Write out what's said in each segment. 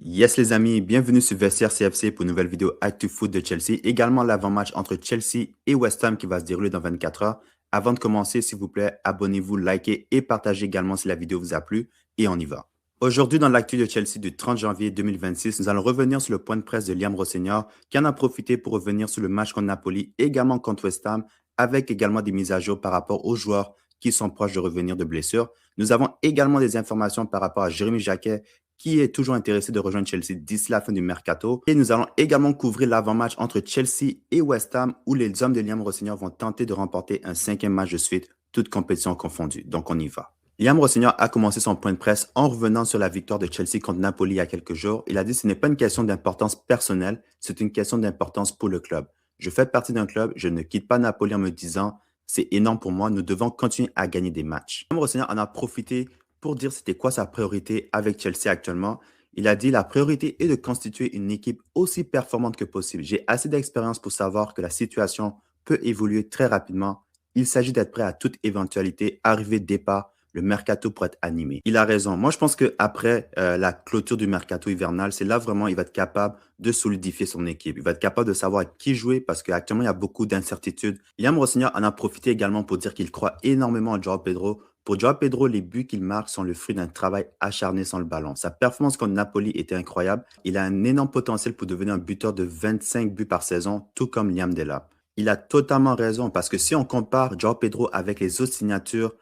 Yes les amis, bienvenue sur Vestiaire CFC pour une nouvelle vidéo Actu Foot de Chelsea. Également l'avant-match entre Chelsea et West Ham qui va se dérouler dans 24 heures. Avant de commencer, s'il vous plaît, abonnez-vous, likez et partagez également si la vidéo vous a plu. Et on y va. Aujourd'hui, dans l'actu de Chelsea du 30 janvier 2026, nous allons revenir sur le point de presse de Liam Rossignol qui en a profité pour revenir sur le match contre Napoli, également contre West Ham, avec également des mises à jour par rapport aux joueurs qui sont proches de revenir de blessures. Nous avons également des informations par rapport à Jérémy Jacquet qui est toujours intéressé de rejoindre Chelsea d'ici la fin du mercato. Et nous allons également couvrir l'avant-match entre Chelsea et West Ham où les hommes de Liam Rossignol vont tenter de remporter un 5e match de suite, toutes compétitions confondues. Donc on y va. Liam Rossignol a commencé son point de presse en revenant sur la victoire de Chelsea contre Napoli il y a quelques jours. Il a dit que ce n'est pas une question d'importance personnelle, c'est une question d'importance pour le club. Je fais partie d'un club, je ne quitte pas Napoli en me disant c'est énorme pour moi, nous devons continuer à gagner des matchs. Liam Rossignol en a profité pour dire c'était quoi sa priorité avec Chelsea actuellement. Il a dit la priorité est de constituer une équipe aussi performante que possible. J'ai assez d'expérience pour savoir que la situation peut évoluer très rapidement. Il s'agit d'être prêt à toute éventualité, arrivée, départ. Le mercato pour être animé. Il a raison. Moi, je pense qu'après la clôture du mercato hivernal, c'est là vraiment il va être capable de solidifier son équipe. Il va être capable de savoir à qui jouer parce qu'actuellement, il y a beaucoup d'incertitudes. Liam Rossignol en a profité également pour dire qu'il croit énormément en João Pedro. Pour João Pedro, les buts qu'il marque sont le fruit d'un travail acharné sans le ballon. Sa performance contre Napoli était incroyable. Il a un énorme potentiel pour devenir un buteur de 25 buts par saison, tout comme Liam Delap. Il a totalement raison parce que si on compare João Pedro avec les autres signatures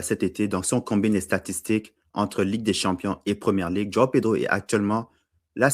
cet été. Donc, si on combine les statistiques entre Ligue des Champions et Première Ligue, João Pedro est actuellement la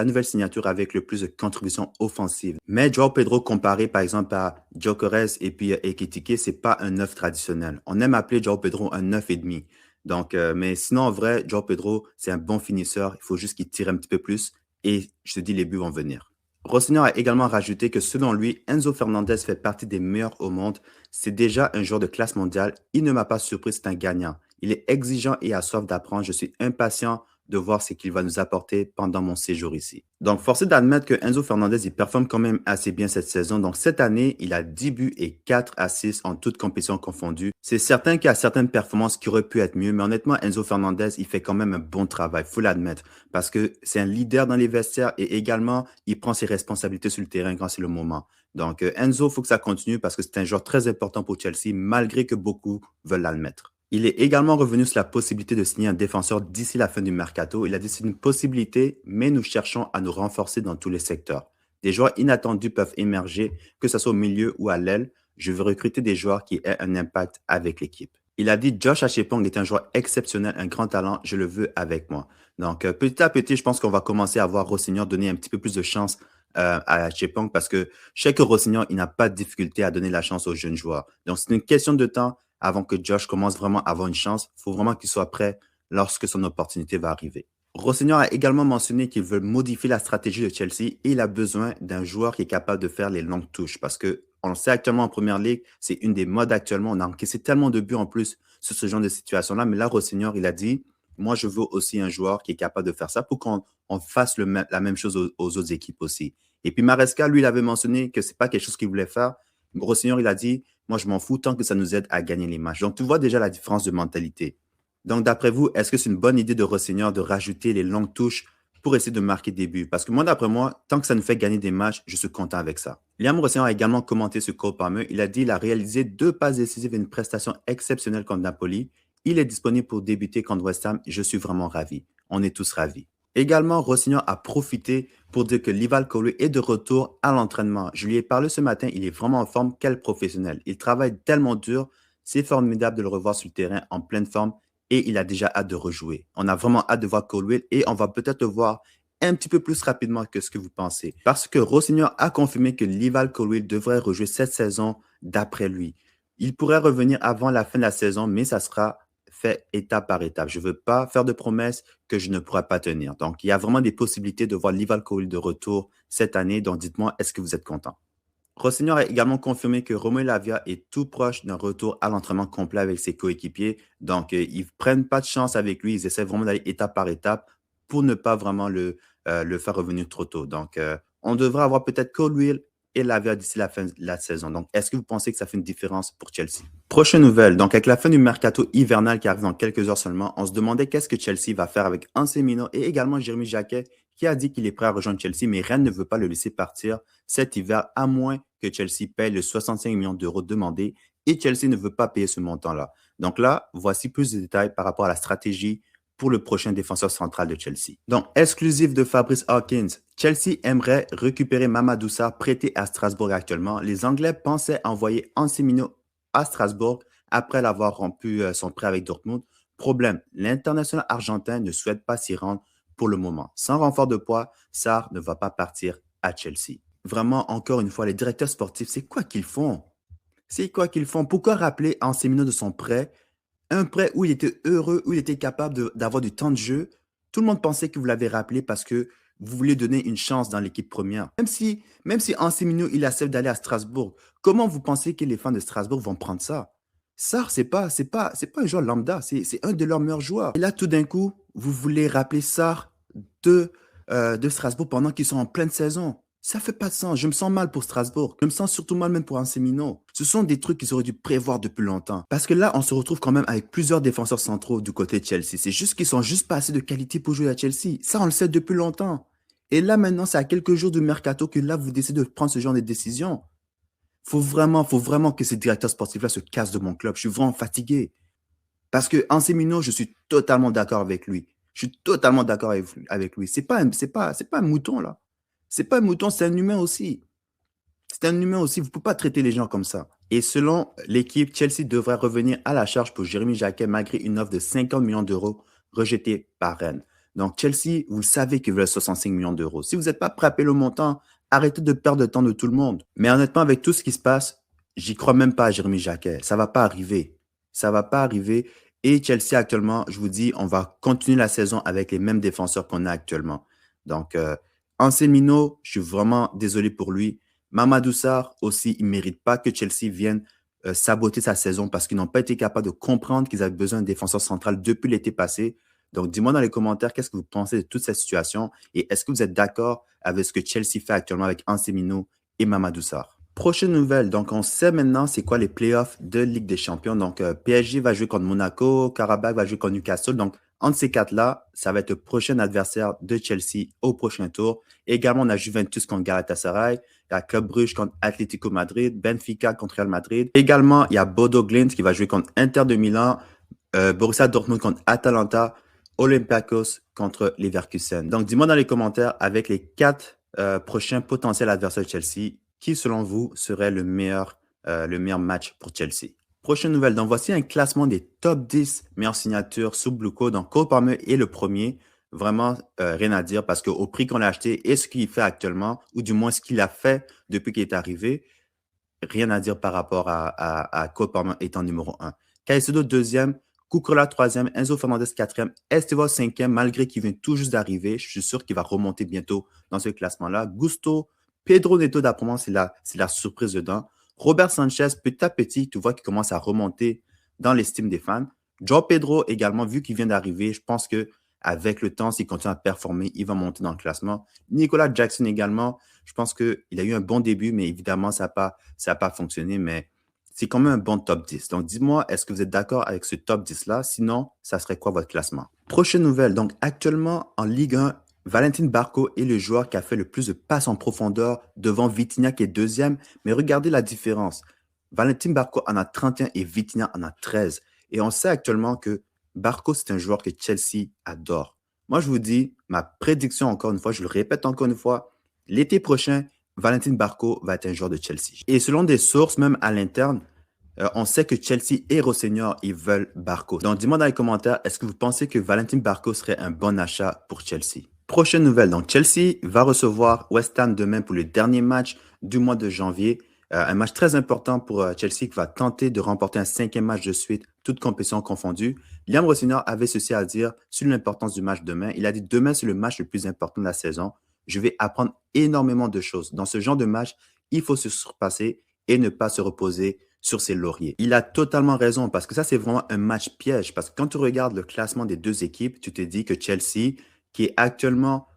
nouvelle signature avec le plus de contributions offensives. Mais João Pedro, comparé par exemple à Gyökeres et puis Ekitike, c'est pas un neuf traditionnel. On aime appeler João Pedro un neuf et demi. Donc, mais sinon, en vrai, João Pedro, c'est un bon finisseur. Il faut juste qu'il tire un petit peu plus et je te dis, les buts vont venir. Rossignol a également rajouté que selon lui, Enzo Fernandez fait partie des meilleurs au monde. C'est déjà un joueur de classe mondiale. Il ne m'a pas surpris, c'est un gagnant. Il est exigeant et a soif d'apprendre. Je suis impatient de voir ce qu'il va nous apporter pendant mon séjour ici. Donc, force est d'admettre que Enzo Fernandez, il performe quand même assez bien cette saison. Donc, cette année, il a 10 buts et 4 assists en toutes compétitions confondues. C'est certain qu'il y a certaines performances qui auraient pu être mieux, mais honnêtement, Enzo Fernandez, il fait quand même un bon travail, faut l'admettre, parce que c'est un leader dans les vestiaires et également, il prend ses responsabilités sur le terrain quand c'est le moment. Donc, Enzo, il faut que ça continue parce que c'est un joueur très important pour Chelsea, malgré que beaucoup veulent l'admettre. Il est également revenu sur la possibilité de signer un défenseur d'ici la fin du mercato. Il a dit c'est une possibilité, mais nous cherchons à nous renforcer dans tous les secteurs. Des joueurs inattendus peuvent émerger, que ce soit au milieu ou à l'aile. Je veux recruter des joueurs qui aient un impact avec l'équipe. Il a dit Josh Achepong est un joueur exceptionnel, un grand talent, je le veux avec moi. Donc, petit à petit, je pense qu'on va commencer à voir Rossignol donner un petit peu plus de chance à Achepong parce que je sais que Rossignol, il n'a pas de difficulté à donner la chance aux jeunes joueurs. Donc, c'est une question de temps avant que Josh commence vraiment à avoir une chance. Il faut vraiment qu'il soit prêt lorsque son opportunité va arriver. Rossignol a également mentionné qu'il veut modifier la stratégie de Chelsea et il a besoin d'un joueur qui est capable de faire les longues touches parce que on le sait actuellement en Première Ligue, c'est une des modes actuellement. On a encaissé tellement de buts en plus sur ce genre de situation-là. Mais là, Rossignol, il a dit, moi, je veux aussi un joueur qui est capable de faire ça pour qu'on fasse la même chose aux autres équipes aussi. Et puis Maresca, lui, il avait mentionné que c'est pas quelque chose qu'il voulait faire. Rossignol, il a dit, moi, je m'en fous tant que ça nous aide à gagner les matchs. Donc, tu vois déjà la différence de mentalité. Donc, d'après vous, est-ce que c'est une bonne idée de Rossignol de rajouter les longues touches pour essayer de marquer des buts? Parce que moi, d'après moi, tant que ça nous fait gagner des matchs, je suis content avec ça. Liam Rossignol a également commenté sur Cole Palmer. Il a dit qu'il a réalisé 2 passes décisives et une prestation exceptionnelle contre Napoli. Il est disponible pour débuter contre West Ham. Je suis vraiment ravi. On est tous ravis. Également, Rossignol a profité pour dire que Lival Colwill est de retour à l'entraînement. Je lui ai parlé ce matin, il est vraiment en forme, quel professionnel. Il travaille tellement dur, c'est formidable de le revoir sur le terrain en pleine forme et il a déjà hâte de rejouer. On a vraiment hâte de voir Colwill et on va peut-être le voir un petit peu plus rapidement que ce que vous pensez. Parce que Rossignol a confirmé que Lival Colwill devrait rejouer cette saison d'après lui. Il pourrait revenir avant la fin de la saison, mais ça sera fait étape par étape. Je ne veux pas faire de promesses que je ne pourrai pas tenir. Donc, il y a vraiment des possibilités de voir Lival Colwill de retour cette année. Donc, dites-moi, est-ce que vous êtes content? Rossignol a également confirmé que Romelu Lavia est tout proche d'un retour à l'entraînement complet avec ses coéquipiers. Donc, ils ne prennent pas de chance avec lui. Ils essaient vraiment d'aller étape par étape pour ne pas vraiment le faire revenir trop tôt. Donc, on devrait avoir peut-être Colwill et Lavia d'ici la fin de la saison. Donc, est-ce que vous pensez que ça fait une différence pour Chelsea? Prochaine nouvelle. Donc, avec la fin du mercato hivernal qui arrive dans quelques heures seulement, on se demandait qu'est-ce que Chelsea va faire avec Anselmino et également Jérémy Jacquet qui a dit qu'il est prêt à rejoindre Chelsea, mais Rennes ne veut pas le laisser partir cet hiver à moins que Chelsea paye les 65 millions d'euros demandés et Chelsea ne veut pas payer ce montant-là. Donc là, voici plus de détails par rapport à la stratégie pour le prochain défenseur central de Chelsea. Donc, exclusif de Fabrice Hawkins, Chelsea aimerait récupérer Mamadou Sarr prêté à Strasbourg actuellement. Les Anglais pensaient envoyer Anselmino à Strasbourg après l'avoir rompu son prêt avec Dortmund. Problème, l'international argentin ne souhaite pas s'y rendre pour le moment. Sans renfort de poids, Sarr ne va pas partir à Chelsea. Vraiment, encore une fois, les directeurs sportifs, c'est quoi qu'ils font? C'est quoi qu'ils font? Pourquoi rappeler Anselmino de son prêt? Un prêt où il était heureux, où il était capable d'avoir du temps de jeu. Tout le monde pensait que vous l'avez rappelé parce que vous voulez donner une chance dans l'équipe première. Même si Anselmino, il accepte d'aller à Strasbourg, comment vous pensez que les fans de Strasbourg vont prendre ça? Sarr, c'est pas un joueur lambda, c'est un de leurs meilleurs joueurs. Et là, tout d'un coup, vous voulez rappeler Sarr de Strasbourg pendant qu'ils sont en pleine saison. Ça fait pas de sens. Je me sens mal pour Strasbourg. Je me sens surtout mal même pour Anselmino. Ce sont des trucs qu'ils auraient dû prévoir depuis longtemps. Parce que là, on se retrouve quand même avec plusieurs défenseurs centraux du côté de Chelsea. C'est juste qu'ils sont juste pas assez de qualité pour jouer à Chelsea. Ça, on le sait depuis longtemps. Et là, maintenant, c'est à quelques jours du mercato que là, vous décidez de prendre ce genre de décision. Faut vraiment que ces directeurs sportifs-là se cassent de mon club. Je suis vraiment fatigué. Parce que Anselmino, je suis totalement d'accord avec lui. Je suis totalement d'accord avec lui. C'est pas un mouton, là. C'est pas un mouton, c'est un humain aussi. C'est un humain aussi. Vous ne pouvez pas traiter les gens comme ça. Et selon l'équipe, Chelsea devrait revenir à la charge pour Jérémy Jacquet malgré une offre de 50 millions d'euros rejetée par Rennes. Donc, Chelsea, vous le savez qu'ils veulent 65 millions d'euros. Si vous n'êtes pas prêt à payer le montant, arrêtez de perdre le temps de tout le monde. Mais honnêtement, avec tout ce qui se passe, j'y crois même pas à Jérémy Jacquet. Ça ne va pas arriver. Ça ne va pas arriver. Et Chelsea, actuellement, je vous dis, on va continuer la saison avec les mêmes défenseurs qu'on a actuellement. Donc, Anselmino, je suis vraiment désolé pour lui. Mamadou Sarr aussi, il ne mérite pas que Chelsea vienne saboter sa saison parce qu'ils n'ont pas été capables de comprendre qu'ils avaient besoin d'un défenseur central depuis l'été passé. Donc, dis-moi dans les commentaires qu'est-ce que vous pensez de toute cette situation et est-ce que vous êtes d'accord avec ce que Chelsea fait actuellement avec Anselmino et Mamadou Sarr. Prochaine nouvelle, donc on sait maintenant c'est quoi les playoffs de Ligue des Champions. Donc, PSG va jouer contre Monaco, Karabakh va jouer contre Newcastle. Donc, entre ces quatre-là, ça va être le prochain adversaire de Chelsea au prochain tour. Également, on a Juventus contre Galatasaray, il y a Club Brugge contre Atlético Madrid, Benfica contre Real Madrid. Également, il y a Bodo Glimt qui va jouer contre Inter de Milan, Borussia Dortmund contre Atalanta, Olympiakos contre Leverkusen. Donc, dis-moi dans les commentaires avec les quatre prochains potentiels adversaires de Chelsea, qui selon vous serait le meilleur match pour Chelsea. Prochaine nouvelle, donc voici un classement des top 10 meilleures signatures sous Blueco. Donc Cole Palmer est le premier. Vraiment, rien à dire parce qu'au prix qu'on l'a acheté et ce qu'il fait actuellement, ou du moins ce qu'il a fait depuis qu'il est arrivé, rien à dire par rapport à Cole Palmer étant numéro 1. Caicedo deuxième, Cucurella troisième, Enzo Fernandez quatrième, Estevao cinquième, malgré qu'il vient tout juste d'arriver. Je suis sûr qu'il va remonter bientôt dans ce classement-là. Gusto, Pedro Neto, d'après moi, c'est la surprise dedans. Robert Sanchez, petit à petit, tu vois qu'il commence à remonter dans l'estime des fans. João Pedro également, vu qu'il vient d'arriver, je pense qu'avec le temps, s'il continue à performer, il va monter dans le classement. Nicolas Jackson également, je pense qu'il a eu un bon début, mais évidemment, ça n'a pas fonctionné, mais c'est quand même un bon top 10. Donc, dis-moi, est-ce que vous êtes d'accord avec ce top 10-là? Sinon, ça serait quoi votre classement? Prochaine nouvelle. Donc, actuellement, en Ligue 1, Valentin Barco est le joueur qui a fait le plus de passes en profondeur devant Vitinha qui est deuxième. Mais regardez la différence. Valentin Barco en a 31 et Vitinha en a 13. Et on sait actuellement que Barco, c'est un joueur que Chelsea adore. Moi, je vous dis, ma prédiction, encore une fois, je le répète encore une fois, l'été prochain, Valentin Barco va être un joueur de Chelsea. Et selon des sources, même à l'interne, on sait que Chelsea et Rosseignol, ils veulent Barco. Donc, dis-moi dans les commentaires, est-ce que vous pensez que Valentin Barco serait un bon achat pour Chelsea? Prochaine nouvelle, donc Chelsea va recevoir West Ham demain pour le dernier match du mois de janvier. Un match très important pour Chelsea qui va tenter de remporter un cinquième match de suite, toutes compétitions confondues. Liam Rosseignol avait ceci à dire sur l'importance du match demain. Il a dit « Demain, c'est le match le plus important de la saison. Je vais apprendre énormément de choses. Dans ce genre de match, il faut se surpasser et ne pas se reposer sur ses lauriers. » Il a totalement raison parce que ça, c'est vraiment un match piège. Parce que quand tu regardes le classement des deux équipes, tu te dis que Chelsea, qui est actuellement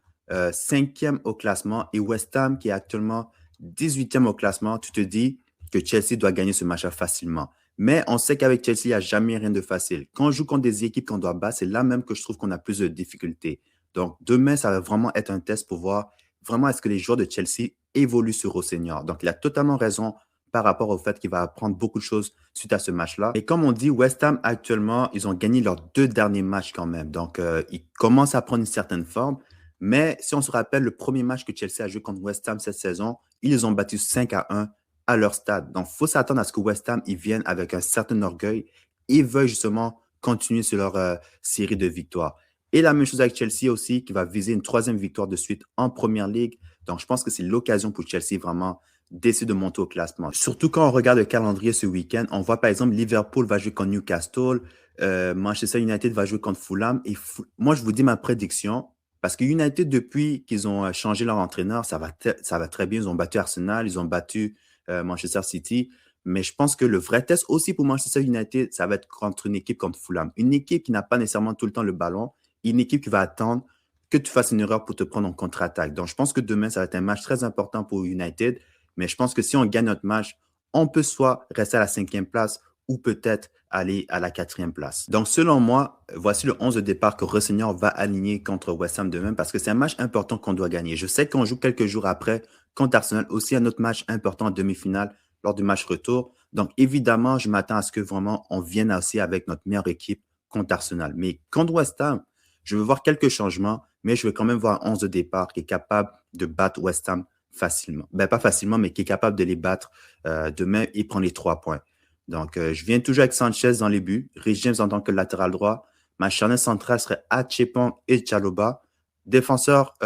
cinquième au classement, et West Ham, qui est actuellement 18e au classement, tu te dis que Chelsea doit gagner ce match-là facilement. Mais on sait qu'avec Chelsea, il n'y a jamais rien de facile. Quand on joue contre des équipes qu'on doit battre, c'est là même que je trouve qu'on a plus de difficultés. Donc, demain, ça va vraiment être un test pour voir vraiment est-ce que les joueurs de Chelsea évoluent sur au senior. Donc, il a totalement raison par rapport au fait qu'il va apprendre beaucoup de choses suite à ce match-là. Et comme on dit, West Ham, actuellement, ils ont gagné leurs 2 derniers matchs quand même. Donc, ils commencent à prendre une certaine forme. Mais si on se rappelle, le premier match que Chelsea a joué contre West Ham cette saison, ils les ont battus 5-1 à leur stade. Donc, il faut s'attendre à ce que West Ham ils viennent avec un certain orgueil et veuillent justement continuer sur leur série de victoires. Et la même chose avec Chelsea aussi, qui va viser une 3e victoire de suite en Première Ligue. Donc, je pense que c'est l'occasion pour Chelsea vraiment d'essayer de monter au classement. Surtout quand on regarde le calendrier ce week-end, on voit par exemple Liverpool va jouer contre Newcastle, Manchester United va jouer contre Fulham. Et moi, je vous dis ma prédiction, parce que United, depuis qu'ils ont changé leur entraîneur, ça va très bien. Ils ont battu Arsenal, ils ont battu Manchester City. Mais je pense que le vrai test aussi pour Manchester United, ça va être contre une équipe comme Fulham. Une équipe qui n'a pas nécessairement tout le temps le ballon, une équipe qui va attendre que tu fasses une erreur pour te prendre en contre-attaque. Donc, je pense que demain, ça va être un match très important pour United. Mais je pense que si on gagne notre match, on peut soit rester à la 5e place ou peut-être aller à la 4e place. Donc, selon moi, voici le 11 de départ que Rossignol va aligner contre West Ham demain parce que c'est un match important qu'on doit gagner. Je sais qu'on joue quelques jours après contre Arsenal, aussi un autre match important en demi-finale lors du match retour. Donc, évidemment, je m'attends à ce que vraiment on vienne aussi avec notre meilleure équipe contre Arsenal. Mais contre West Ham, je veux voir quelques changements, mais je veux quand même voir un 11 de départ qui est capable de battre West Ham facilement. Ben, pas facilement, mais qui est capable de les battre demain et prendre les 3 points. Donc, je viens toujours avec Sanchez dans les buts, Reece James en tant que latéral droit. Ma charnière centrale serait Achepong et Chaloba. Défenseur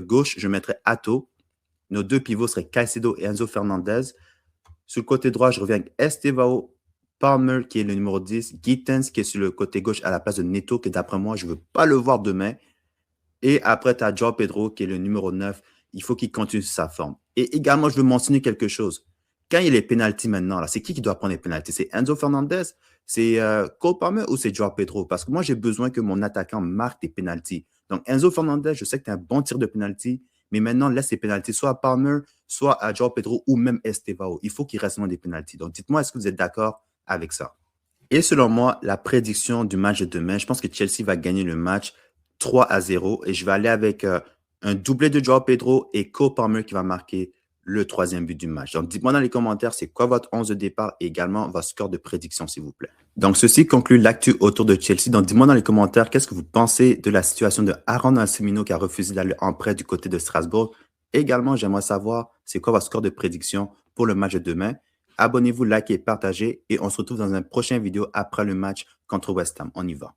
gauche, je mettrais Atto. Nos 2 pivots seraient Caicedo et Enzo Fernandez. Sur le côté droit, je reviens avec Estevao, Palmer qui est le numéro 10, Gittens qui est sur le côté gauche à la place de Neto, que d'après moi, je ne veux pas le voir demain. Et après, tu as João Pedro qui est le numéro 9. Il faut qu'il continue sa forme. Et également, je veux mentionner quelque chose. Quand il y a les pénaltys maintenant, c'est qui doit prendre les pénaltys? C'est Enzo Fernandez, c'est Cole Palmer ou c'est João Pedro? Parce que moi, j'ai besoin que mon attaquant marque des pénaltys. Donc, Enzo Fernandez, je sais que tu as un bon tir de pénalty, mais maintenant, laisse les pénaltys soit à Palmer, soit à João Pedro ou même Estevao. Il faut qu'il reste moins des pénaltys. Donc, dites-moi, est-ce que vous êtes d'accord avec ça? Et selon moi, la prédiction du match de demain, je pense que Chelsea va gagner le match 3-0 et je vais aller avec un doublé de João Pedro et Cole Palmer qui va marquer le 3e but du match. Donc, dites-moi dans les commentaires, c'est quoi votre 11 de départ et également votre score de prédiction, s'il vous plaît. Donc, ceci conclut l'actu autour de Chelsea. Donc, dites-moi dans les commentaires, qu'est-ce que vous pensez de la situation de Aaron Alcimino qui a refusé d'aller en prêt du côté de Strasbourg. Également, j'aimerais savoir, c'est quoi votre score de prédiction pour le match de demain. Abonnez-vous, likez, partagez et on se retrouve dans une prochaine vidéo après le match contre West Ham. On y va.